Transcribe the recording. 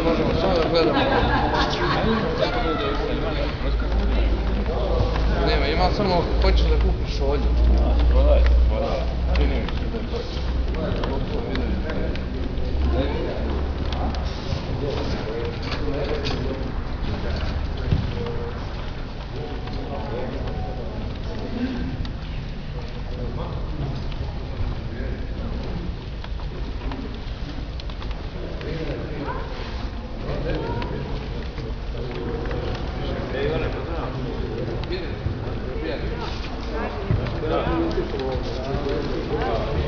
Možemo samo da gledamo. Nema, ima samo hoćeš da kupiš ovdje. Prodaj. Čini mi se da je to. Da.